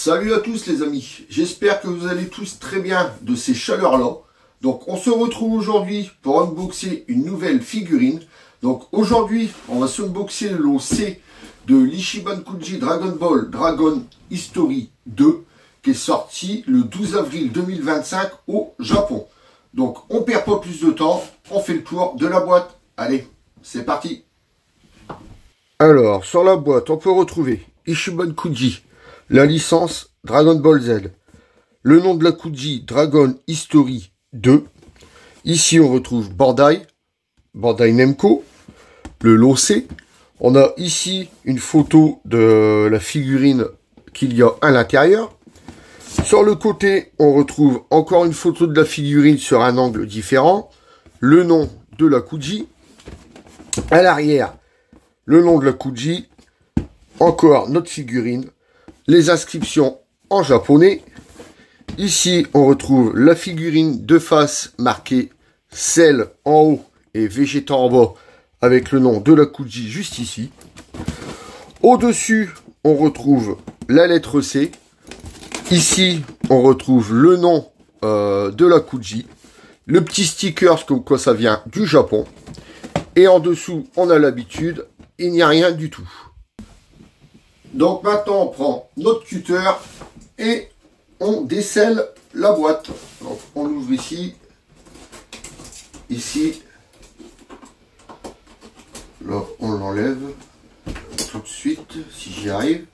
Salut à tous les amis, j'espère que vous allez tous très bien de ces chaleurs-là. Donc on se retrouve aujourd'hui pour unboxer une nouvelle figurine. Donc aujourd'hui on va s'unboxer le lot C de l'Ichiban Kuji Dragon Ball Dragon History 2 qui est sorti le 12 avril 2025 au Japon. Donc on perd pas plus de temps, on fait le tour de la boîte. Allez, c'est parti. Alors sur la boîte on peut retrouver Ichiban Kuji, la licence Dragon Ball Z. Le nom de la Kuji, Dragon History 2. Ici, on retrouve Bandai Namco, le lot C. On a ici une photo de la figurine qu'il y a à l'intérieur. Sur le côté, on retrouve encore une photo de la figurine sur un angle différent. Le nom de la Kuji. À l'arrière, le nom de la Kuji. Encore notre figurine. Les inscriptions en japonais. Ici, on retrouve la figurine de face marquée Cell en haut et Vegeta en bas avec le nom de la Kuji juste ici. Au-dessus, on retrouve la lettre C. Ici, on retrouve le nom de la Kuji. Le petit sticker, comme quoi ça vient du Japon. Et en dessous, on a l'habitude, il n'y a rien du tout. Donc maintenant, on prend notre cutter et on décèle la boîte. Donc on ouvre ici, là on l'enlève tout de suite si j'y arrive.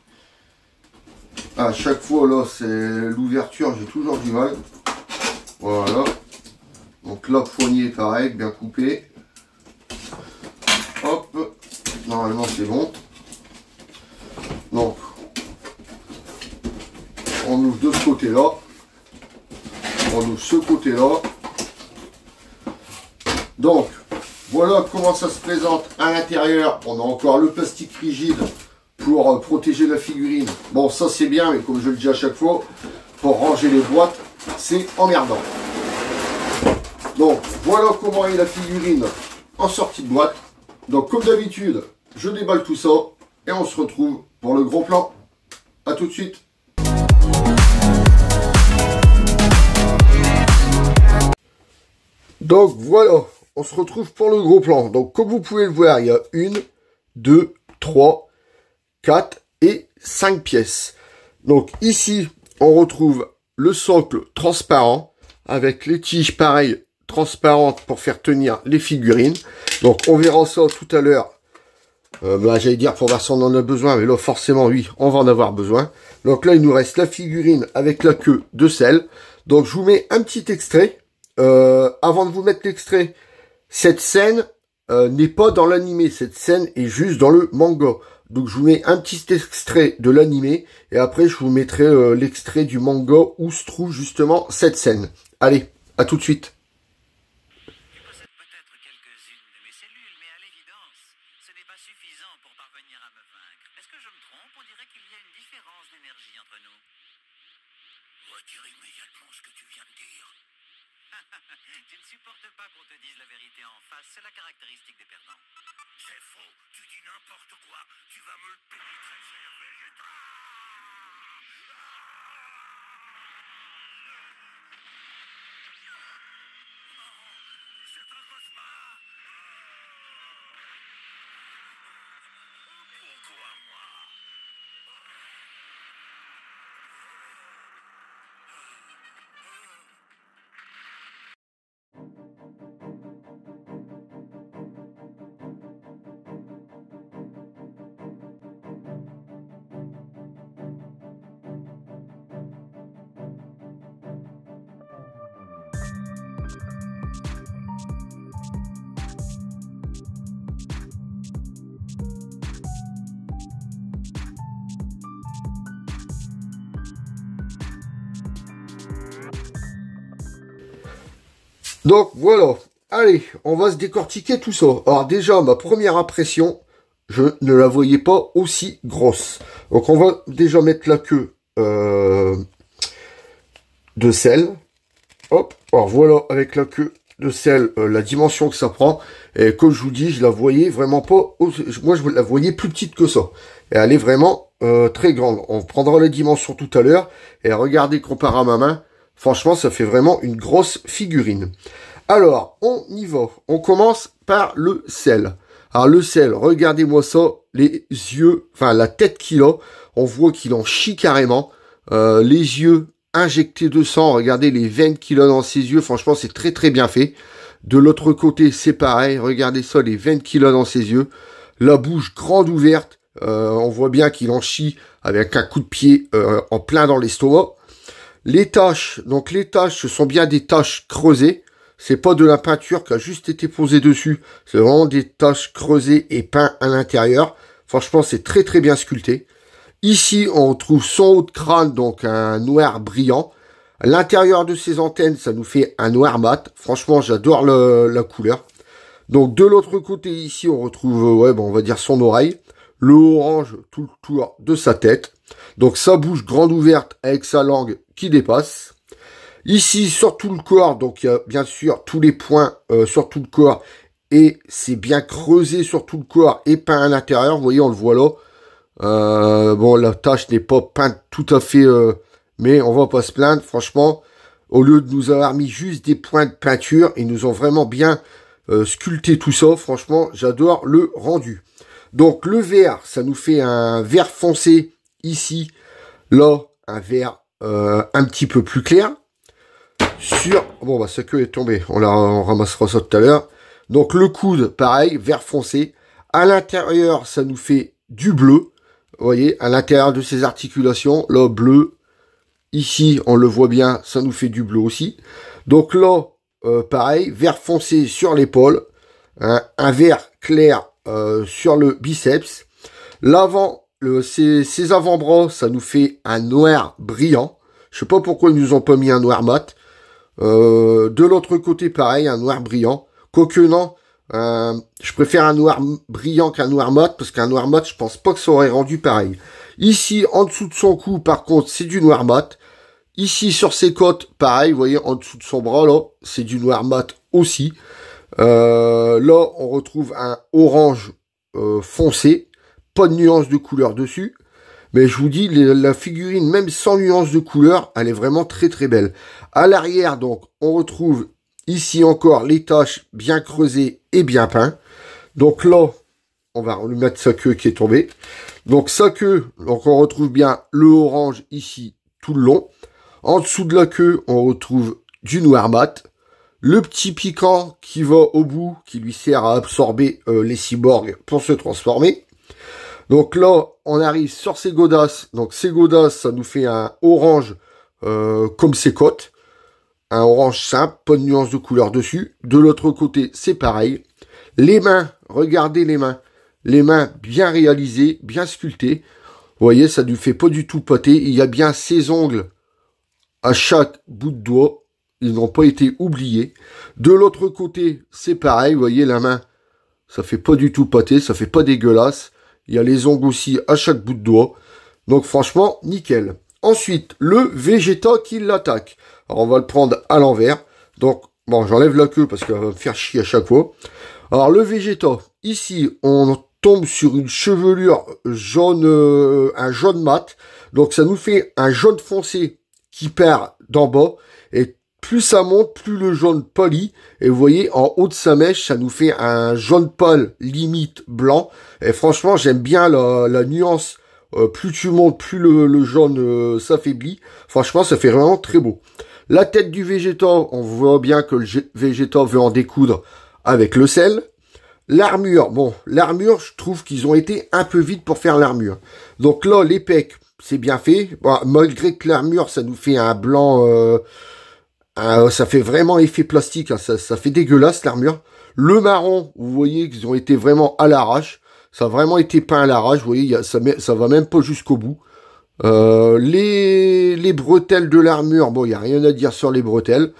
À chaque fois là c'est l'ouverture, j'ai toujours du mal. Voilà. Donc la poignée pareil, bien coupée. Hop, normalement c'est bon. Donc on ouvre de ce côté-là. On ouvre ce côté-là. Donc, voilà comment ça se présente à l'intérieur. On a encore le plastique rigide pour protéger la figurine. Bon, ça c'est bien, mais comme je le dis à chaque fois, pour ranger les boîtes, c'est emmerdant. Donc, voilà comment est la figurine en sortie de boîte. Donc, comme d'habitude, je déballe tout ça et on se retrouve pour le gros plan. A tout de suite. Donc voilà, on se retrouve pour le gros plan. Donc comme vous pouvez le voir, il y a 1, 2, 3, 4 et 5 pièces. Donc ici, on retrouve le socle transparent avec les tiges pareilles transparentes pour faire tenir les figurines. Donc on verra ça tout à l'heure. J'allais dire pour voir si on en a besoin, mais là forcément oui, on va en avoir besoin. Donc là il nous reste la figurine avec la queue de Cell. Donc je vous mets un petit extrait. Avant de vous mettre l'extrait, cette scène n'est pas dans l'animé, cette scène est juste dans le manga. Donc je vous mets un petit extrait de l'animé et après je vous mettrai l'extrait du manga où se trouve justement cette scène. Allez, à tout de suite. Tu ne supportes pas qu'on te dise la vérité en face, c'est la caractéristique des perdants. C'est faux, tu dis n'importe quoi, tu vas me le payer très cher, Vegeta. C'est un cauchemar. Pourquoi moi? Donc voilà, allez, on va se décortiquer tout ça. Alors déjà, ma première impression, je ne la voyais pas aussi grosse. Donc on va déjà mettre la queue de Cell. Hop, alors voilà, avec la queue de Cell, la dimension que ça prend. Et comme je vous dis, je la voyais vraiment pas, moi je la voyais plus petite que ça. Et elle est vraiment très grande. On prendra les dimensions tout à l'heure. Et regardez, comparé à ma main, franchement, ça fait vraiment une grosse figurine. Alors, on y va. On commence par le sel. Alors, le sel, regardez-moi ça. Les yeux, enfin, la tête qu'il a. On voit qu'il en chie carrément. Les yeux injectés de sang. Regardez les veines qu'il a dans ses yeux. Franchement, c'est très, très bien fait. De l'autre côté, c'est pareil. Regardez ça, les veines qu'il a dans ses yeux. La bouche grande ouverte. On voit bien qu'il en chie avec un coup de pied en plein dans l'estomac. Les taches, donc les taches, ce sont bien des taches creusées. C'est pas de la peinture qui a juste été posée dessus. C'est vraiment des taches creusées et peintes à l'intérieur. Franchement, c'est très très bien sculpté. Ici, on retrouve son haut de crâne, donc un noir brillant. À l'intérieur de ses antennes, ça nous fait un noir mat. Franchement, j'adore la couleur. Donc, de l'autre côté, ici, on retrouve, on va dire son oreille. Le orange, tout le tour de sa tête. Donc, sa bouche grande ouverte avec sa langue qui dépasse. Ici, sur tout le corps, donc il y a bien sûr tous les points sur tout le corps. Et c'est bien creusé sur tout le corps et peint à l'intérieur. Vous voyez, on le voit là. Bon, la tache n'est pas peinte tout à fait... mais on va pas se plaindre. Franchement, au lieu de nous avoir mis juste des points de peinture, ils nous ont vraiment bien sculpté tout ça. Franchement, j'adore le rendu. Donc, le vert, ça nous fait un vert foncé ici. Là, un vert un petit peu plus clair. Bon, bah, sa queue est tombée. On ramassera ça tout à l'heure. Donc, le coude, pareil, vert foncé. À l'intérieur, ça nous fait du bleu. Vous voyez, à l'intérieur de ses articulations, là, bleu. Ici, on le voit bien, ça nous fait du bleu aussi. Donc là, pareil, vert foncé sur l'épaule. Un vert clair sur le biceps. L'avant, ses avant-bras, ça nous fait un noir brillant. Je sais pas pourquoi ils nous ont pas mis un noir mat. De l'autre côté, pareil, un noir brillant. Quoique non, je préfère un noir brillant qu'un noir mat, parce qu'un noir mat, je pense pas que ça aurait rendu pareil. Ici, en dessous de son cou, par contre, c'est du noir mat. Ici, sur ses côtes, pareil, vous voyez, en dessous de son bras, là, c'est du noir mat aussi. Là, on retrouve un orange foncé. Pas de nuance de couleur dessus. Mais je vous dis, la figurine, même sans nuance de couleur, elle est vraiment très très belle. À l'arrière, donc, on retrouve ici encore les taches bien creusées et bien peintes. Donc là, on va lui mettre sa queue qui est tombée. Donc sa queue, donc on retrouve bien le orange ici tout le long. En dessous de la queue, on retrouve du noir mat. Le petit piquant qui va au bout, qui lui sert à absorber les cyborgs pour se transformer. Donc là, on arrive sur ses godasses. Donc ces godasses, ça nous fait un orange comme ses côtes. Un orange simple, pas de nuance de couleur dessus. De l'autre côté, c'est pareil. Les mains, regardez les mains. Les mains bien réalisées, bien sculptées. Vous voyez, ça ne lui fait pas du tout pâté. Il y a bien ses ongles à chaque bout de doigt. Ils n'ont pas été oubliés. De l'autre côté, c'est pareil. Vous voyez, la main, ça fait pas du tout pâté. Ça fait pas dégueulasse. Il y a les ongles aussi à chaque bout de doigt. Donc franchement, nickel. Ensuite, le Vegeta qui l'attaque. Alors on va le prendre à l'envers. Donc, bon, j'enlève la queue parce qu'elle va me faire chier à chaque fois. Alors le Vegeta, ici, on tombe sur une chevelure jaune, un jaune mat. Donc ça nous fait un jaune foncé qui perd d'en bas. Et plus ça monte, plus le jaune pâlit. Et vous voyez, en haut de sa mèche, ça nous fait un jaune pâle, limite blanc. Et franchement, j'aime bien la nuance. Plus tu montes, plus le jaune s'affaiblit. Franchement, ça fait vraiment très beau. La tête du Vegeta, on voit bien que le Vegeta veut en découdre avec le sel. L'armure, bon, l'armure, je trouve qu'ils ont été un peu vite pour faire l'armure. Donc là, les pecs, c'est bien fait. Bon, malgré que l'armure, ça nous fait un blanc... ça fait vraiment effet plastique, hein, ça fait dégueulasse l'armure. Le marron, vous voyez qu'ils ont été vraiment à l'arrache. Ça a vraiment été peint à l'arrache, vous voyez, ça va même pas jusqu'au bout. Les bretelles de l'armure, bon, il n'y a rien à dire sur les bretelles.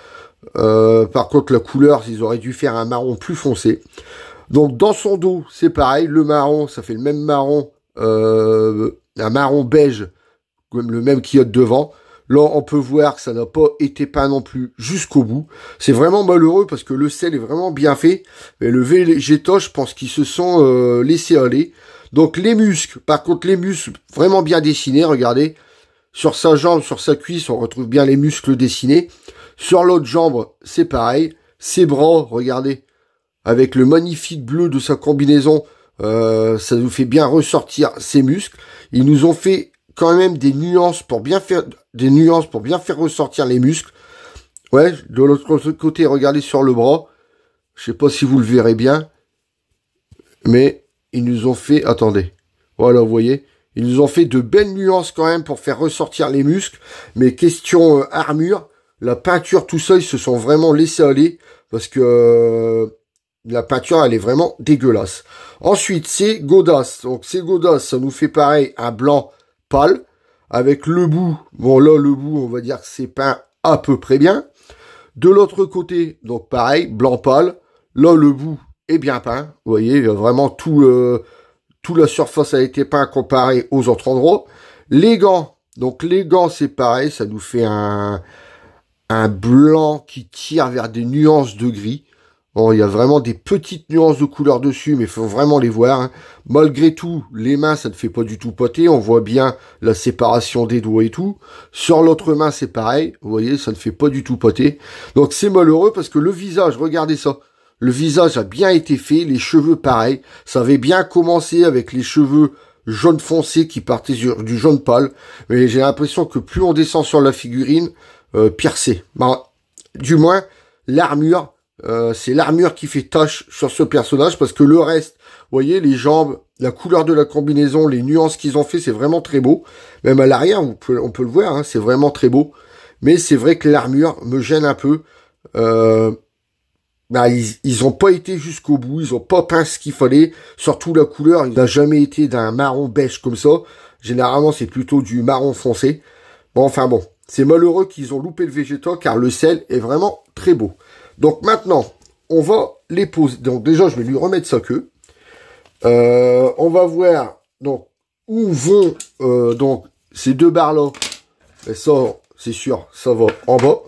Par contre, la couleur, ils auraient dû faire un marron plus foncé. Donc, dans son dos, c'est pareil. Le marron, ça fait le même marron, un marron beige, comme le même qu'il y a devant. Là, on peut voir que ça n'a pas été peint non plus jusqu'au bout. C'est vraiment malheureux parce que le sel est vraiment bien fait. Mais le Vegeta, je pense qu'ils se sont laissés aller. Donc les muscles, par contre les muscles vraiment bien dessinés, regardez. Sur sa jambe, sur sa cuisse, on retrouve bien les muscles dessinés. Sur l'autre jambe, c'est pareil. Ses bras, regardez, avec le magnifique bleu de sa combinaison, ça nous fait bien ressortir ses muscles. Ils nous ont fait quand même des nuances pour bien faire ressortir les muscles. Ouais, de l'autre côté, regardez sur le bras. Je sais pas si vous le verrez bien, mais ils nous ont fait, attendez, voilà, vous voyez, ils nous ont fait de belles nuances quand même pour faire ressortir les muscles. Mais question armure, la peinture, tout ça, ils se sont vraiment laissés aller parce que la peinture, elle est vraiment dégueulasse. Ensuite, c'est Godas. Donc, c'est Godas, ça nous fait pareil, un blanc pâle avec le bout. Bon, là, le bout, on va dire que c'est peint à peu près bien. De l'autre côté, donc pareil, blanc pâle. Là, le bout est bien peint. Vous voyez, il y a vraiment toute la surface a été peint comparé aux autres endroits. Les gants, donc les gants, c'est pareil, ça nous fait un blanc qui tire vers des nuances de gris. Bon, il y a vraiment des petites nuances de couleur dessus, mais il faut vraiment les voir. Hein. Malgré tout, les mains, ça ne fait pas du tout poter. On voit bien la séparation des doigts et tout. Sur l'autre main, c'est pareil. Vous voyez, ça ne fait pas du tout poter. Donc, c'est malheureux parce que le visage, regardez ça. Le visage a bien été fait. Les cheveux, pareil. Ça avait bien commencé avec les cheveux jaune foncé qui partaient du jaune pâle. Mais j'ai l'impression que plus on descend sur la figurine, pire c'est. Ben, du moins, l'armure, c'est l'armure qui fait tâche sur ce personnage parce que le reste, vous voyez, les jambes, la couleur de la combinaison, les nuances qu'ils ont fait, c'est vraiment très beau. Même à l'arrière, on peut le voir, hein, c'est vraiment très beau. Mais c'est vrai que l'armure me gêne un peu. Bah, ils ont pas été jusqu'au bout, ils ont pas peint ce qu'il fallait. Surtout la couleur, il n'a jamais été d'un marron beige comme ça. Généralement, c'est plutôt du marron foncé. Bon, enfin bon, c'est malheureux qu'ils ont loupé le Vegeta car le sel est vraiment très beau. Donc maintenant, on va les poser. Donc déjà, je vais lui remettre sa queue. On va voir donc où vont donc ces deux barres-là. Et ça, c'est sûr, ça va en bas.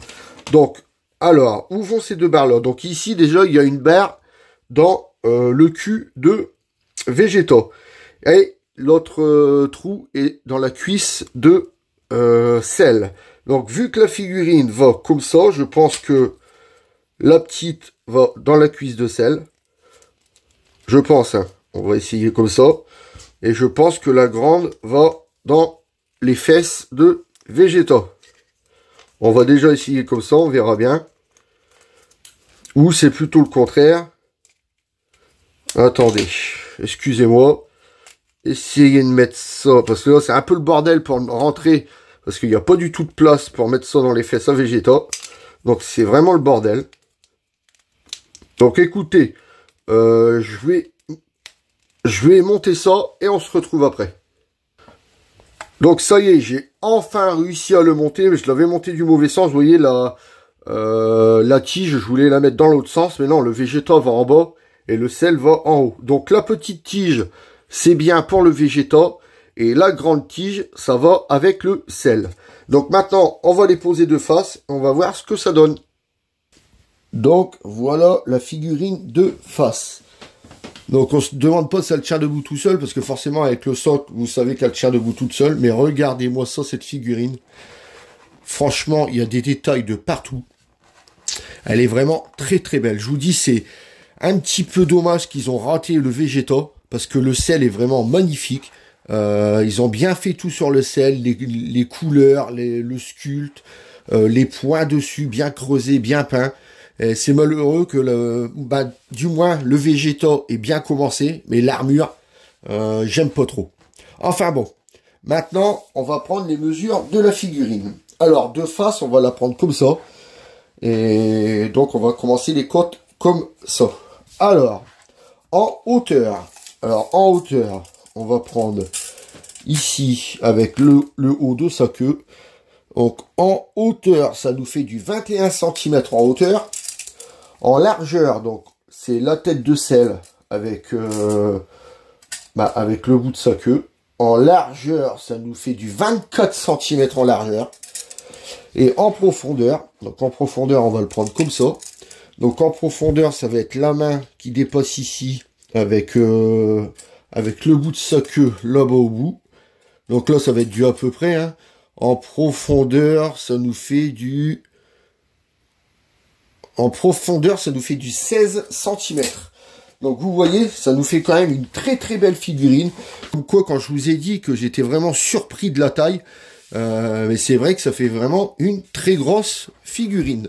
Donc, alors, où vont ces deux barres-là? Donc ici, déjà, il y a une barre dans le cul de Vegeta. Et l'autre trou est dans la cuisse de Cell. Donc, vu que la figurine va comme ça, je pense que la petite va dans la cuisse de Cell. Je pense, hein. On va essayer comme ça. Et je pense que la grande va dans les fesses de Vegeta. On va déjà essayer comme ça, on verra bien. Ou c'est plutôt le contraire. Attendez, excusez-moi. Essayez de mettre ça, parce que là c'est un peu le bordel pour rentrer, parce qu'il n'y a pas du tout de place pour mettre ça dans les fesses à Vegeta. Donc c'est vraiment le bordel. Donc écoutez, je vais monter ça et on se retrouve après. Donc ça y est, j'ai enfin réussi à le monter, mais je l'avais monté du mauvais sens. Vous voyez la tige, je voulais la mettre dans l'autre sens, mais non, le Vegeta va en bas et le sel va en haut. Donc la petite tige, c'est bien pour le Vegeta, et la grande tige, ça va avec le sel. Donc maintenant, on va les poser de face, on va voir ce que ça donne. Donc voilà la figurine de face. Donc on se demande pas si elle tient debout tout seul, parce que forcément avec le socle, vous savez qu'elle tient debout toute seule, mais regardez-moi ça, cette figurine. Franchement, il y a des détails de partout. Elle est vraiment très très belle. Je vous dis, c'est un petit peu dommage qu'ils ont raté le Vegeta, parce que le sel est vraiment magnifique. Ils ont bien fait tout sur le sel, les couleurs, le sculpte, les points dessus, bien creusés, bien peints. C'est malheureux que du moins le Vegeta est bien commencé, mais l'armure, j'aime pas trop. Enfin bon, maintenant on va prendre les mesures de la figurine. Alors de face, on va la prendre comme ça, et donc on va commencer les côtes comme ça. Alors en hauteur, on va prendre ici avec le haut de sa queue. Donc en hauteur, ça nous fait du 21 cm en hauteur. En largeur, donc c'est la tête de sel avec avec le bout de sa queue. En largeur, ça nous fait du 24 cm en largeur. Et en profondeur, donc en profondeur, on va le prendre comme ça. Donc en profondeur, ça va être la main qui dépasse ici avec le bout de sa queue là-bas au bout. Donc là, ça va être du à peu près. Hein. En profondeur, ça nous fait du... En profondeur, ça nous fait du 16 cm. Donc vous voyez, ça nous fait quand même une très très belle figurine. Comme quoi, quand je vous ai dit que j'étais vraiment surpris de la taille, mais c'est vrai que ça fait vraiment une très grosse figurine.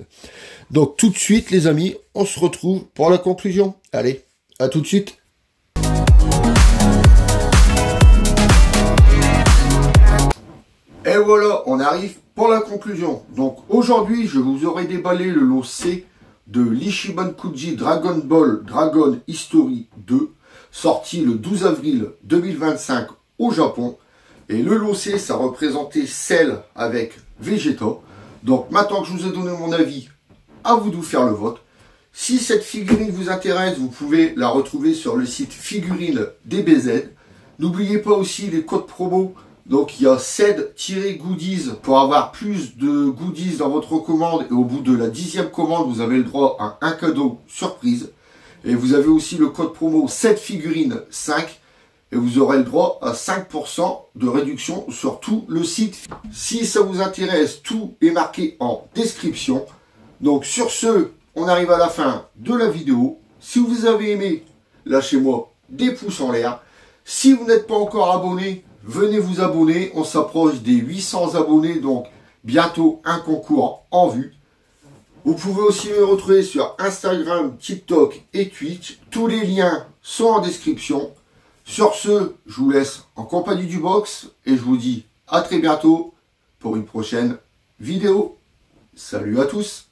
Donc tout de suite les amis, on se retrouve pour la conclusion. Allez, à tout de suite. Et voilà, on arrive pour la conclusion. Donc aujourd'hui, je vous aurai déballé le lot C de l'Ichiban Kuji Dragon Ball Dragon History 2, sorti le 12 avril 2025 au Japon. Et le lot C, ça représentait Cell avec Vegeta. Donc maintenant que je vous ai donné mon avis, à vous de vous faire le vote. Si cette figurine vous intéresse, vous pouvez la retrouver sur le site Figurine DBZ. N'oubliez pas aussi les codes promo. Donc il y a CED-goodies pour avoir plus de goodies dans votre commande. Et au bout de la 10e commande, vous avez le droit à un cadeau surprise. Et vous avez aussi le code promo CEDfigurine 5. Et vous aurez le droit à 5% de réduction sur tout le site. Si ça vous intéresse, tout est marqué en description. Donc sur ce, on arrive à la fin de la vidéo. Si vous avez aimé, lâchez-moi des pouces en l'air. Si vous n'êtes pas encore abonné, venez vous abonner. On s'approche des 800 abonnés, donc bientôt un concours en vue. Vous pouvez aussi me retrouver sur Instagram, TikTok et Twitch. Tous les liens sont en description. Sur ce, je vous laisse en compagnie du box et je vous dis à très bientôt pour une prochaine vidéo. Salut à tous!